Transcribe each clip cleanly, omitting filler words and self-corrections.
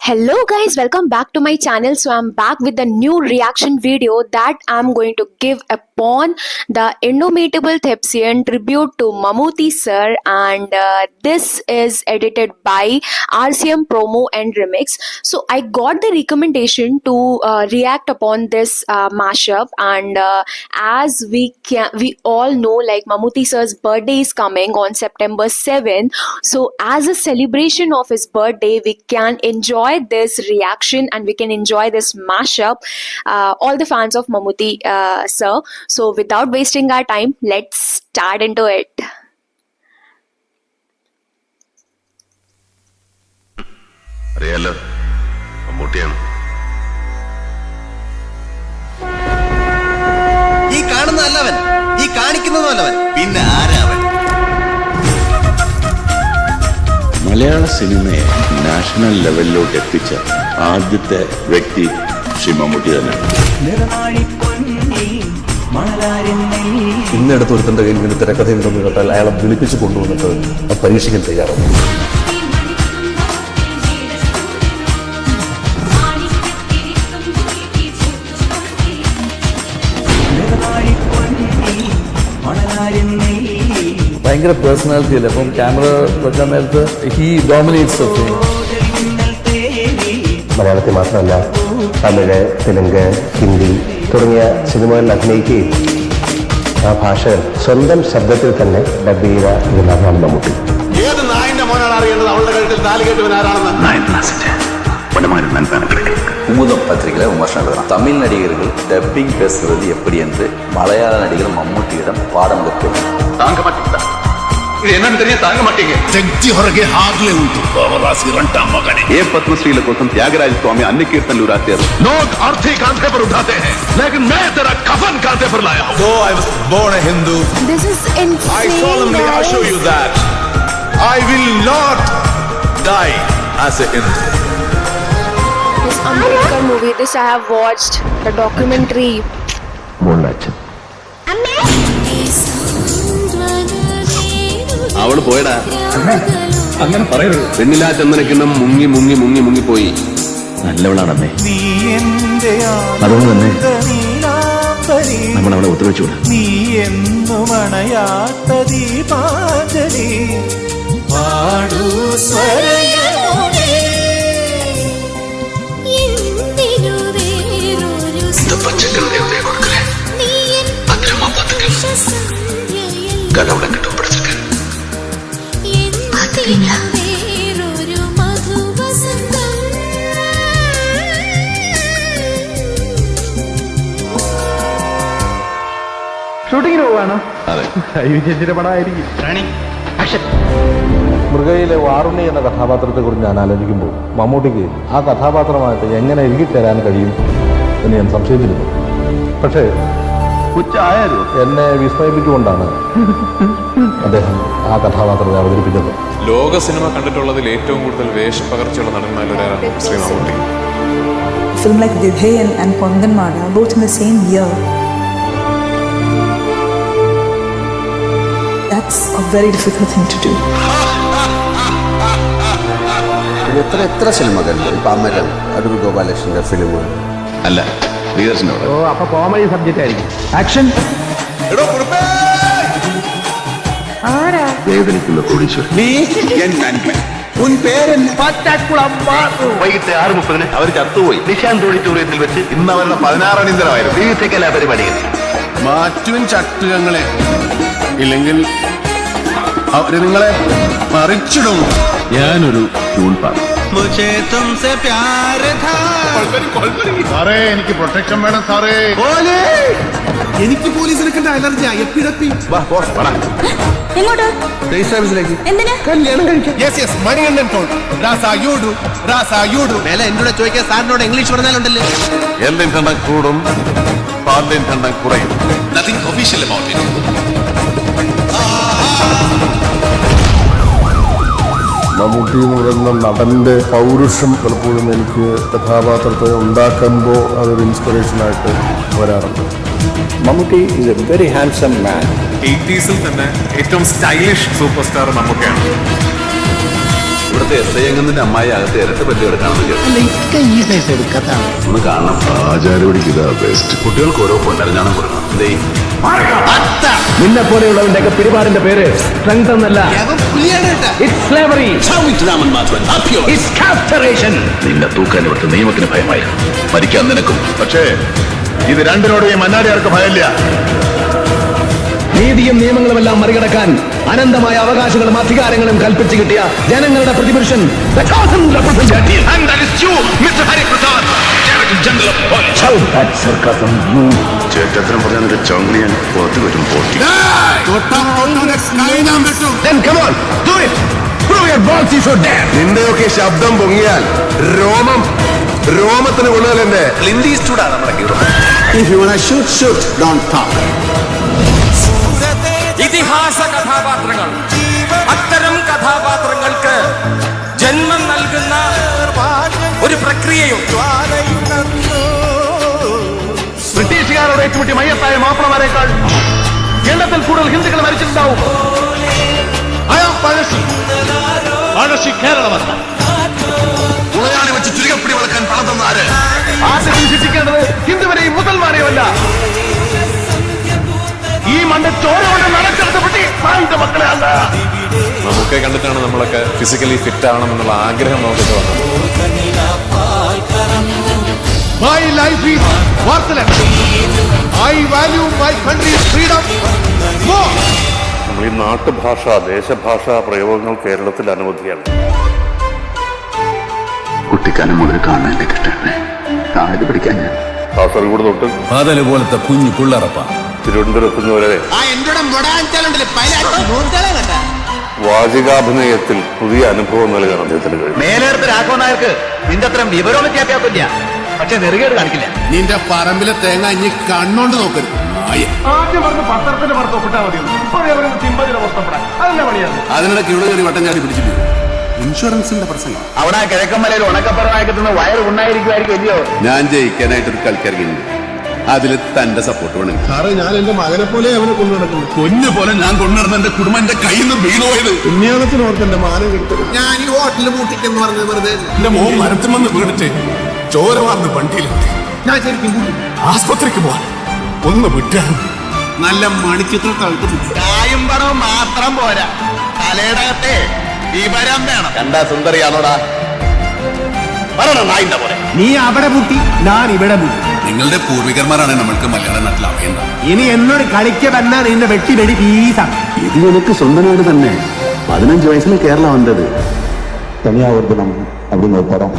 Hello guys, welcome back to my channel. So I'm back with a new reaction video that I'm going to give upon the Indomitable Thepsian tribute to Mammootty sir, and this is edited by RCM Promo and Remix. So I got the recommendation to react upon this mashup, and as we all know, like Mammootty sir's birthday is coming on September 7th. So as a celebration of his birthday, we can enjoy this reaction and we can enjoy this mashup, all the fans of Mammootty sir. So without wasting our time, let's start into it. അറിയാലോ മമ്മൂട്ടിയാണ്. ഈ കാണുന്നതല്ലവൻ, ഈ കാണിക്കുന്നതല്ലവൻ, പിന്നെ ആരാവൻ? മലയാള സിനിമയെ national ലെവലിലോട്ട് എത്തിച്ച ആദ്യത്തെ വ്യക്തി ശ്രീ മമ്മൂട്ടി തന്നെയാണ്. ഇന്നെടുത്ത് ഒരുത്തൻ്റെ കയ്യിൽ ഇങ്ങനെ തിരക്കഥയുണ്ടെന്ന് കേട്ടാൽ അയാളെ വിളിപ്പിച്ച് കൊണ്ടുവന്നിട്ട് അത് പരീക്ഷിക്കാൻ തയ്യാറാണ്. ഭയങ്കര പേഴ്സണാലിറ്റി അല്ലേ, അപ്പം ക്യാമറ വെക്കാൻ നേരത്ത് ഹി ഡോമിനേറ്റ്സ്. മലയാളത്തിൽ മാത്രമല്ല തമിഴ്, തെലുങ്ക്, ഹിന്ദി തുടങ്ങിയ സിനിമകളിൽ അഭിനയിക്കുകയും ആ ഭാഷ സ്വന്തം ശബ്ദത്തിൽ തന്നെ ഡബ് ചെയ്ത ഇതിലാണ് മമ്മൂട്ടി. ഏത് നായിന്റെ മോനാണ് അറിയേണ്ടത് അവളുടെ കഴുത്തിൽ താലി കെട്ടുവൻ ആരാണെന്ന്? குமுதம் பத்திரிகையில விமர்சனம் எழுதலாம். தமிழ் நடிகர்கள் டப்பிங் பேசுவது எப்படி என்று மலையாள நடிகர் மம்முட்டியிடம் பாடம் கற்க தாங்க மாட்டீங்களா? இது என்னன்னு தெரியும், தாங்க மாட்டீங்க. తెచ్చి ಹೊರಗೆ ಹಾಗಲೇ ಉಂಟು ಅವರಾಸಿ ರಂಟ ಮಗನೇ. ఏ పద్మశ్రీల కోసం త్యాగరాజ స్వామి అన్ని కీర్తనలు రాశారు. लोग अर्थी कांधे पर उठाते हैं, लेकिन मैं तेरा कफन कांधे पर लाया हूं. So I was born a Hindu. This is insane. I solemnly assure you that I will not die as a Hindu. This Ambedkar movie, this I have watched, the documentary. അവള് പോയടാ, അങ്ങനെ പറയരുത്. വെണ്ണിലാ ചന്ദനക്കിണ്ണം മുങ്ങി മുങ്ങി മുങ്ങി മുങ്ങിപ്പോയി. നല്ലവളാണമ്മേ, അതുകൊണ്ട് തന്നെ നമ്മൾ അവളെ ഒത്തുവെച്ചുകൂടാ. നീ എന്നും അണയാത്ത ദീപാഞ്ജലി പാടൂ സ്വരയോടെ. ഷൂട്ടിങ്ങിന് പോവാണോ? ചേച്ചിയുടെ പടമായിരിക്കും. മൃഗയിലെ വാറുണ്ണി എന്ന കഥാപാത്രത്തെക്കുറിച്ച് ഞാൻ ആലോചിക്കുമ്പോൾ മമ്മൂട്ടിക്ക് ആ കഥാപാത്രമായിട്ട് എങ്ങനെ ഇഴുകിച്ചേരാൻ കഴിയും എന്ന് ഞാൻ സംശയിച്ചിരുന്നു. പക്ഷേ എന്നെ വിസ്മയിപ്പിച്ചുകൊണ്ടാണ് അദ്ദേഹം ആ കഥാപാത്രത്തെ അവതരിപ്പിച്ചത്. ലോക സിനിമ കണ്ടിട്ടുള്ളതിൽ ഏറ്റവും കൂടുതൽ വേഷപ്പകർച്ചയുള്ള നടന്മാരിൽ ഒരാളാണ് Shri Mammootty. Film like Vidheyan and Kondanmada, both in the same year. That's a very difficult thing to do. എത്ര സിനിമ കണ്ടു? ഇപ്പൊ അമരൻ, അടൂർ ഗോപാലകൃഷ്ണന്റെ ഫിലിമുകൾ അല്ല, പ്രിയദർശനോട്. ഓ, അപ്പൊ കോമഡി സബ്ജക്റ്റ് ആയിരിക്കും. ആക്ഷൻ. വേദനിക്കുന്ന കോടീശ്വരൻ. വൈകിട്ട് 6:30 അവർ ചത്തുപോയി. നിശാന്ത് ഓഡിറ്റോറിയത്തിൽ വെച്ച് ഇന്ന് അവരുടെ 16 അണിന്തരമായിരുന്നു പരിപാടികൾ. മാറ്റുവിൻ ചട്ടുകങ്ങളെ, ഇല്ലെങ്കിൽ അവര് നിങ്ങളെ മറിച്ചിടും. ഞാനൊരു ട്യൂൺ പാടും. സാറേ, എനിക്ക് പ്രൊട്ടക്ഷൻ വേണം സാറേ. എനിക്ക് പോലീസിനെ കണ്ട അലർജിയാ. കല്യാണം കഴിക്കാൻ. മണികണ്ഠൻ ടോൾ മേലെ എന്നോട് ചോദിക്കാൻ സാറിനോട് ഇംഗ്ലീഷ് പറഞ്ഞാലുണ്ടല്ലോ. എല്ലിൻ തണ്ണം കൂടും, പാലിൻ തണ്ണം കുറയും. Nothing official about it. Mammootty എന്ന് പറയുന്ന നടൻ്റെ പൗരുഷം പലപ്പോഴും എനിക്ക് കഥാപാത്രത്തെ ഉണ്ടാക്കുമ്പോൾ അതൊരു ഇൻസ്പിറേഷനായിട്ട് വരാറുണ്ട്. Mammootty is A very handsome man. 80s തന്നെ ഏറ്റവും സ്റ്റൈലിഷ് സൂപ്പർ സ്റ്റാർ മമ്മൂട്ടിയാണ്. ഇവിടെ ഇവിടുത്തെ SI അംഗത്തിന്റെ അമ്മായി അകത്ത് ഇരട്ട പറ്റി കിടക്കാണെന്ന് കേട്ടു. ഒന്ന് കാണണം. ആചാരപടിക്ക് ഇതാ ബെസ്റ്റ്. കുട്ടികൾക്ക് ഓരോ പൊന്നരഞ്ഞാണം കൊടുക്കണം. നിന്നെ പോലെയുള്ളവന്റെ ഒക്കെ പിടിപാടിന്റെ പേര് സ്ട്രെങ്ത് എന്നല്ല, It's slavery. It's capturation. നിന്നെ തൂക്കാൻ ഇവിടുത്തെ നിയമത്തിന് ഭയമായിരുന്നു. മരിക്കാൻ നിനക്കും. പക്ഷേ ഇത് രണ്ടിനോട് ഈ മന്നാടിയാർക്ക് ഭയമില്ല. നീതിയും നിയമങ്ങളുമെല്ലാം മറികടക്കാൻ അനന്തമായ അവകാശങ്ങളും അധികാരങ്ങളും കൽപ്പിച്ചു കിട്ടിയ ജനങ്ങളുടെ പ്രതിപുരുഷൻ, the chosen representative. And that is you, Mr. Hari Prasad, Director General of Police. That sarcasm, you. ചേട്ടത്തിനും പറഞ്ഞ നിന്റെ ചങ്ങി ഞാൻ പുറത്ത് വരും പോട്ടി. Then come on, do it. Prove your balls if you're there. നിന്റെയൊക്കെ ശബ്ദം പൊങ്ങിയാൽ രോമത്തിന് കൊള്ളുകയല്ലേ. ക്ലിന്റ് ഈസ്റ്റ്വുഡാണ് നമ്മുടെ hero. If you wanna shoot, don't talk. ഇതിഹാസ കഥാപാത്രങ്ങൾ, അത്തരം കഥാപാത്രങ്ങൾക്ക് ജന്മം നൽകുന്ന ഒരു പ്രക്രിയയുണ്ട്. ബ്രിട്ടീഷുകാരോട് ഏറ്റുമുട്ടി മയ്യത്തായ മാപ്പിളമാരേക്കാൾ കേരളത്തിൽ കൂടുതൽ ഹിന്ദുക്കൾ മരിച്ചിട്ടുണ്ടാവും. പഴശ്ശി കേരളമല്ല. ഉളയാണി വെച്ച് ചുരുക്കപ്പിടി വളക്കാൻ പണം തന്ന ആര്? ആദ്യം ശിക്ഷിക്കേണ്ടത് ഹിന്ദുവിനെയും മുസൽമാനെയുമല്ല, ഈ മണ്ണ് ചോര കൊണ്ട് നടച്ചെടുത്തപ്പെട്ടി സായിന്റെ മക്കളെ അല്ല. നമുക്ക് കണ്ടിട്ടാണ് നമ്മളൊക്കെ ഫിസിക്കലി ഫിറ്റ് ആവണമെന്നുള്ള ആഗ്രഹം നമുക്കൊക്കെ വന്നത്. My life is worthless. I value my country's freedom more. നമ്മൾ ഈ നാട്ടുഭാഷ ദേശഭാഷാ പ്രയോഗങ്ങൾ കേരളത്തിൽ അനവധിയാണ്. കുട്ടിക്കാലം മുതൽ കാണാനല്ലേ കിട്ടണേ. താഴെ പഠിക്കാൻ ഞാൻ കാസർഗോഡ് തൊട്ട് പാതല് പോലത്തെ കുഞ്ഞു പിള്ളറപ്പ തിരുവനന്തപുരത്ത് വരെ വാചികാഭിനയത്തിൽ പുതിയ അനുഭവം നൽകാൻ അദ്ദേഹത്തിന് കഴിയും. മേലേടത്ത് രാഘവൻ നായർക്ക് നിന്റെ അത്ര വിവരവും വിദ്യാഭ്യാസമില്ല, പക്ഷെ നെറുകേട് കാണിക്കില്ല. നിന്റെ പറമ്പിലെ തേങ്ങ ഇനി കണ്ണോണ്ട് നോക്കരുത്. ആദ്യം പറഞ്ഞ് പത്രത്തിന്റെ പുറത്ത് ഒപ്പിട്ടാൽ മതി. അതിന്റെ പണിയാണ്. അതിനിടയ്ക്ക് ഇവിടെ കയറി വട്ടം ചാടി പിടിച്ചിട്ട് ഇൻഷുറൻസിന്റെ പ്രസംഗം. അവിടെ കിഴക്കമ്മലയിൽ ഉണക്കപ്പറമായി കിട്ടുന്ന വയറ് ഉണ്ടായിരിക്കുമായിരിക്കും അല്ലയോ? ഞാൻ ജയിക്കാനായിട്ടൊരു കളിക്കിറങ്ങിയിട്ടുണ്ട്. അതിൽ തന്റെ സപ്പോർട്ട് വേണം. സാറേ, ഞാൻ എന്റെ മകനെ പോലെ അവനെ കൊണ്ടു നടക്കുന്നു. പൊന്നു പോലെ ഞാൻ കൊണ്ടുനടന്ന എന്റെ കുടുംബം എന്റെ കയ്യിൽ നിന്ന് വീണുപോയത്. പുണ്യാളത്തിനോർത്ത് എന്റെ മാനം കിട്ടും. ഞാൻ ഈ ഹോട്ടലിൽ പൂട്ടിക്കെന്ന് പറഞ്ഞത് വെറുതെ. എന്റെ മോൻ മരത്തിൽ വന്ന് വീണിട്ട് ചോര വാർന്ന് വണ്ടിയിലെത്തി. ഞാൻ ശരിക്കും ആസ്പത്രിക്ക് പോവാൻ ഒന്ന് വിട്ടാണ്. നല്ല മണിച്ചിത്ര കായും പണവും മാത്രം പോരാ, തലയിടത്തെ വിവരം വേണം. എന്താ സുന്ദരിയാണോടാ? നായിന്റെ പോലെ നീ അവിടെ പൂട്ടി, ഞാൻ ഇവിടെ പൂട്ടി. നിങ്ങളുടെ പൂർവികന്മാരാണ് നമ്മൾക്ക് മലയാള നാട്ടിൽ അറിയേണ്ടത്. ഇനി എന്നോട് കളിക്ക വന്നാൽ നിന്റെ വെട്ടി വെടി വീസാണ്. ഇത് എനിക്ക് സ്വന്തം വീട് തന്നെ. 15 വയസ്സിൽ കേരള വന്നത്. തനിയാവർക്ക് നമ്മൾ അവിടെ നോക്കാം.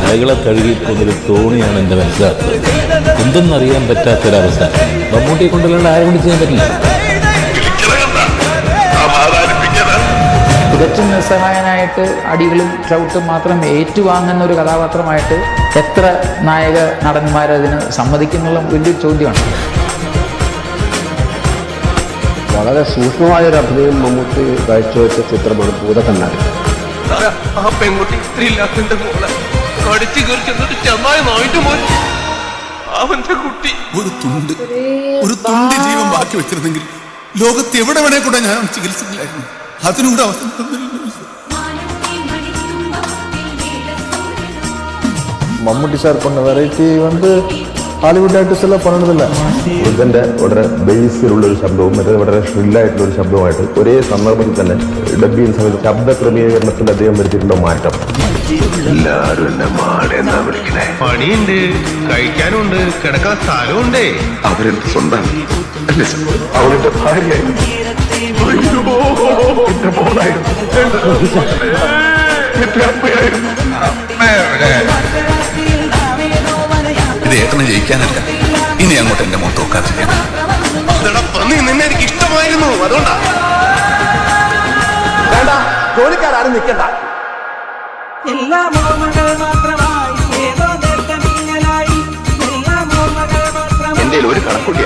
അലകളെ കഴുകിക്കൊണ്ടൊരു തോണിയാണ് എൻ്റെ മനസ്സിലാക്കുന്നത്. എന്തെന്നറിയാൻ പറ്റാത്തൊരവസ്ഥ. മമ്മൂട്ടിയെ കൊണ്ടുള്ള ആരും കൊണ്ട് ചെയ്യാൻ പറ്റില്ല. തികച്ചും നിസ്സഹായനായിട്ട് അടികളും ചവിട്ടും മാത്രം ഏറ്റുവാങ്ങുന്ന ഒരു കഥാപാത്രമായിട്ട് എത്ര നായക നടന്മാരതിന് സമ്മതിക്കുന്നുള്ള വലിയൊരു ചോദ്യമാണ്. വളരെ സൂക്ഷ്മമായൊരു അഭിനയം മമ്മൂട്ടി കാഴ്ചവെച്ച ചിത്രമാണ് ഭൂതക്കണ്ണാടി. ആ പെൺകുട്ടി ഇത്രയില്ലാത്തിന്റെ മോളെ കടിച്ചു കയറിച്ചിട്ട് ചെന്നായി നായിട്ട് പോയി. അവന്റെ കുട്ടി ഒരു തുണ്ട് ജീവൻ ബാക്കി വെച്ചിരുന്നെങ്കിൽ ലോകത്ത് എവിടെ വേണേ കൂടെ ഞാൻ ചികിത്സിക്കില്ലായിരുന്നു. അതിനൂടെ അവസരം തന്നില്ല. മമ്മൂട്ടി സാർ பண்ண വെറൈറ്റി ഹാലിവുഡ് ആർട്ടിസ്റ്റ് എല്ലാം പണിതില്ല. ഇതിന്റെ വളരെ ബേസിലുള്ള ഒരു ശബ്ദവും മറ്റേ വളരെ ഷ്രില്ലായിട്ടുള്ള ഒരു ശബ്ദവുമായിട്ട് ഒരേ സന്ദർഭത്തിൽ തന്നെ ഡബ്ബിംഗ് സമയത്ത് ശബ്ദ ക്രമീകരണത്തിൽ അദ്ദേഹം വരുത്തിയിട്ടുള്ള മാറ്റം. എല്ലാരും എന്നെ മാടെ എന്നാ വിളിക്കണേ. പണിയുണ്ട്, കഴിക്കാനുണ്ട്, കിടക്കാൻ സ്ഥലമുണ്ടേ. അവരെന്റെ സ്വന്തം അവരുടെ ഭാര്യയായിരുന്നു, എന്റെ മോളായിരുന്നു, എന്റെ അമ്മയായിരുന്നു. ഇത് ഏട്ടനെ ജയിക്കാനല്ല, ഇനി അങ്ങോട്ട് എന്റെ മുഖത്ത് നോക്കാതിരിക്കാൻ. നിന്നെ എനിക്ക് ഇഷ്ടമായിരുന്നു, അതുകൊണ്ടാ. വേണ്ട, ജോലിക്കാരും നിൽക്കണ്ട. എന്റെ ഒരു കണക്കില്ല,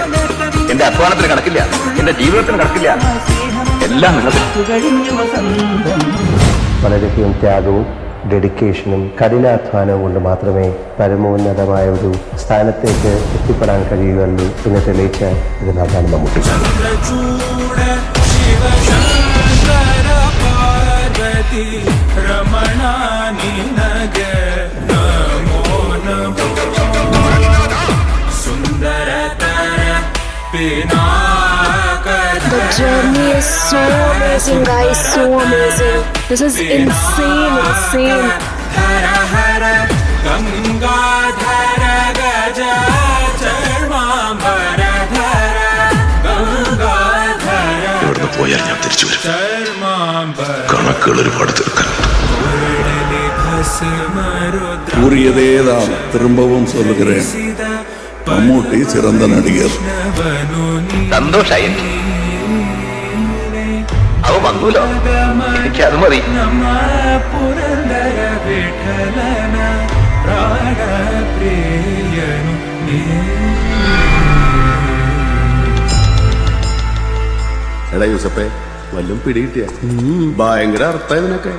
എന്റെ അധ്വാനത്തിന് കണക്കില്ല, എന്റെ ജീവിതത്തിന് കണക്കില്ല, എല്ലാം നിങ്ങൾക്ക്. വളരെയധികം ത്യാഗവും ഡെഡിക്കേഷനും കഠിനാധ്വാനവും കൊണ്ട് മാത്രമേ പരമോന്നതമായ ഒരു സ്ഥാനത്തേക്ക് എത്തിപ്പെടാൻ കഴിയുകയുള്ളൂ എന്ന് തെളിയിച്ച ഒരു നാടാണ് Mammootty. The journey is so amazing, guys, so amazing. This is insane. ഇവിടുന്ന് പോയാൽ ഞാൻ തിരിച്ചു വരും. കണക്കുകൾ ഒരുപാട് തീർക്കാൻ. கூறியதேதான் திரும்பவும் சொல்லுகிறேன், மമ്മூட்டி சிறந்த நடிகர். സന്തോഷായി. അവ വന്നൂലോ, എനിക്കത് മതി. എടാ യൂസപ്പേ, വല്ലതും പിടികിട്ടിയ? ഭയങ്കര അർത്ഥം ഇതിനൊക്കെ.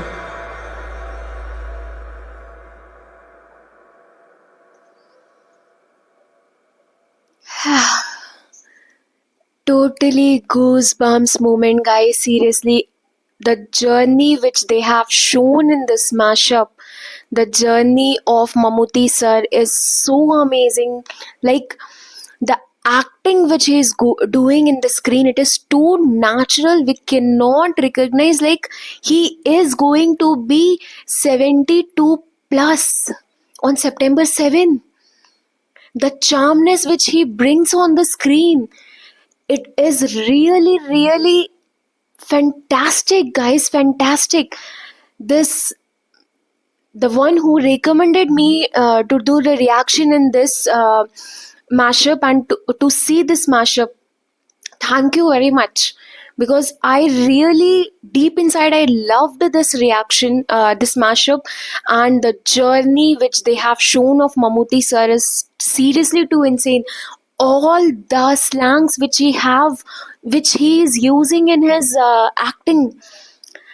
Totally goosebumps moment, guys. Seriously, the journey which they have shown in this mashup, the journey of Mammootty sir is so amazing. Like the acting which he is doing in the screen, it is too natural. We cannot recognize like he is going to be 72 plus on September 7. The charmness which he brings on the screen, it is really fantastic, guys, fantastic. The one who recommended me to do the reaction in this mashup and to see this mashup, thank you very much, because I really deep inside I loved this reaction, this mashup, and the journey which they have shown of Mammootty sir is seriously too insane. All the slangs which he is using in his acting,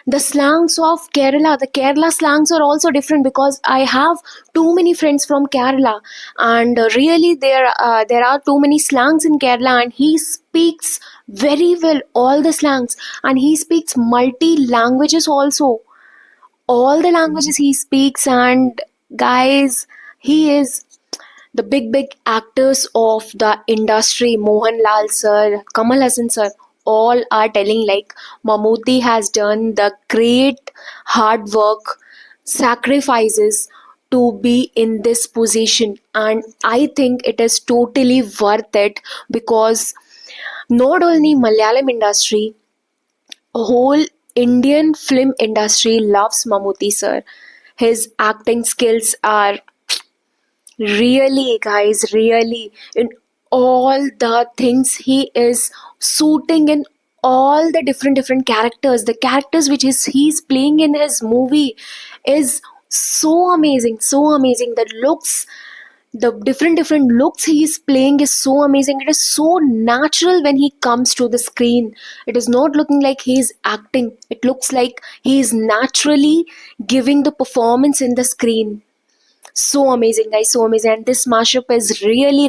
the slangs of Kerala, the Kerala slangs are also different, because I have too many friends from Kerala, and really there are too many slangs in Kerala, and he speaks very well all the slangs, and he speaks multi languages also, all the languages he speaks. And guys, he is the big actors of the industry, Mohanlal sir, Kamal Haasan sir, all are telling like Mammootty has done the great hard work, sacrifices to be in this position, and I think it is totally worth it, because not only Malayalam industry, whole Indian film industry loves Mammootty sir. His acting skills are really, guys, really, in all the things he is suiting in all the different characters, the characters which he's playing in his movie is so amazing. The looks, the different looks he is playing is so amazing. It is so natural when he comes to the screen. It is not looking like he is acting, it looks like he is naturally giving the performance in the screen. So amazing, guys, so amazing. And this mashup is really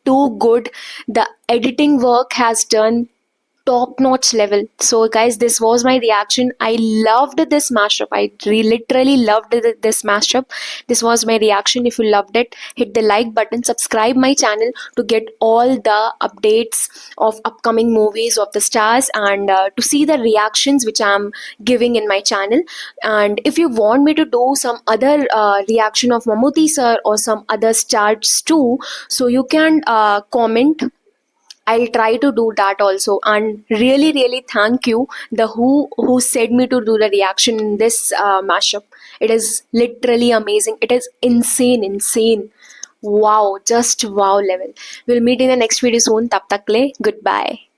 too good. The editing work has done top notch level. So guys, this was my reaction. I loved this mashup. I literally loved this mashup. This was my reaction. If you loved it, hit the like button, subscribe my channel to get all the updates of upcoming movies of the stars, and to see the reactions which I'm giving in my channel. And if you want me to do some other reaction of Mammootty sir or some other stars too, so you can comment. I'll try to do that also. And really thank you the who said me to do the reaction in this mashup. It is literally amazing. It is insane. Wow, just wow level. We'll meet in the next video soon. Tab tak le, goodbye.